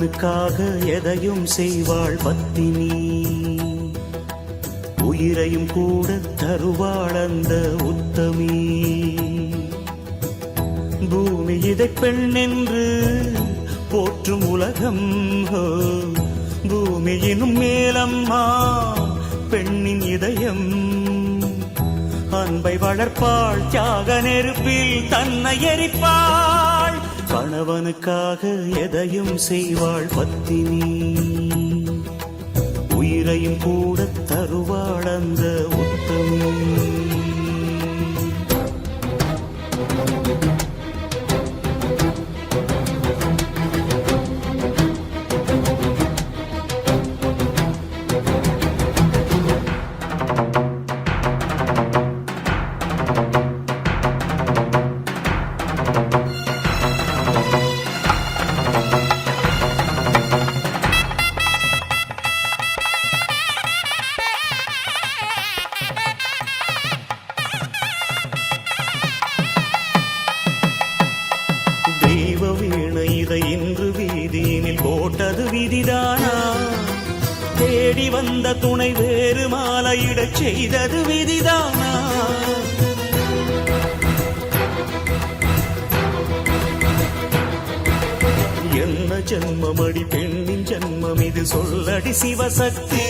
கணவனுக்காக எதையும் செய்வாள் பத்தினி, உயிரையும் கூட தருவாள் அந்த உத்தமி. பூமி இதை பெண் என்று போற்றும் உலகம், பூமியினும் மேலம்மா பெண்ணின் இதயம். அன்பை வளர்ப்பாள், தியாக நெருப்பில் தன்னை எரிப்பாள். கணவனுக்காக எதையும் செய்வாள் பத்தினி, உயிரையும் கூட தருவாள் அந்த உத்தமி. இதை இன்று வீதியினில் போட்டது விதிதானா? தேடி வந்த துணை வேறு மாலையிடச் செய்தது விதிதானா? என்ன ஜன்மமடி பெண்ணின் ஜன்மம் இது, சொல்லடி சிவசக்தி.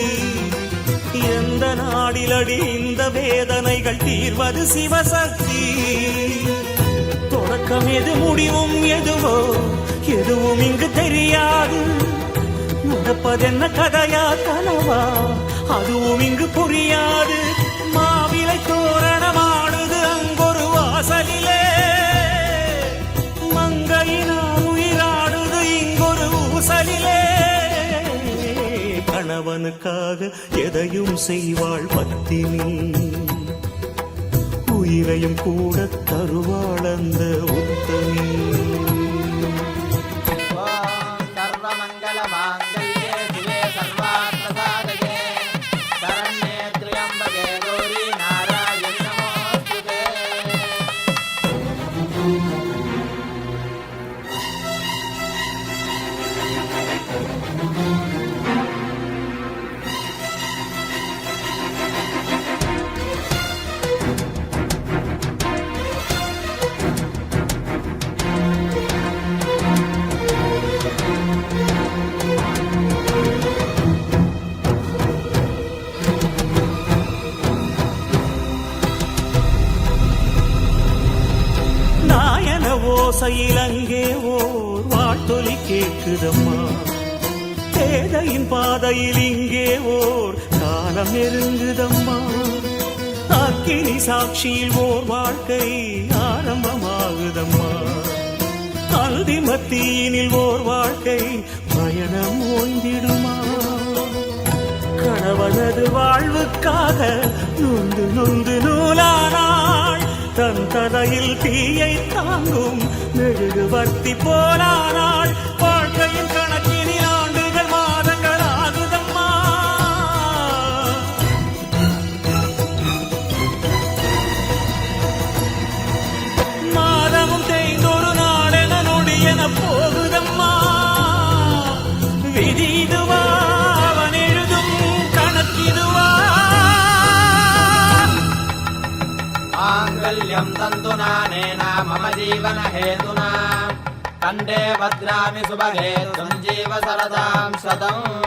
எந்த நாடிலடி இந்த வேதனைகள் தீர்வது சிவசக்தி. தொடக்கம் எது முடிவும் எதுவோ எதுவும் இங்கு தெரியாது. நடப்பதென்ன கதையா கனவா அதுவும் இங்கு புரியாது. மாவிலை தோரணமாடுது அங்கொரு வாசலிலே, மங்கையினால் உயிராடுது இங்கொரு ஊசலிலே. கணவனுக்காக எதையும் செய்வாள் பத்தினி, உயிரையும் கூட தருவாள் அந்த உத்தமி. ஓசையில் அங்கே ஓர் வாழ்த்தொலி கேட்குதம்மா. பேதையின் பாதையில் இங்கே ஓர் காலம் நெருங்குதம்மா. அக்கினி சாட்சியில் ஓர் வாழ்க்கை ஆரம்பமாகுதம்மா. அந்தி மத்தியினில் ஓர் வாழ்க்கை பயணம் ஓய்ந்திடுமா. கணவனது வாழ்வுக்காக நொந்து நொந்து நூலானாள். தன் தலையில் தீயை தாங்கும் மெழுகுவர்த்தி போலானாள். வாழ்க்கையின் கணக்கினில் ஆண்டுகள் மாதங்கள் ஆகுதம்மா. மாதமும் தேய்ந்தொரு நாளென நொடியென போகுதம்மா. விதி இதுவா அவன் எழுதும் கணக்கிதுவா. माङ्गल्यं तन्तुना नेना मम जीवन हेतुना कण्ठे भद्रामि सुभगे त्वं जीव सरदां शतम्.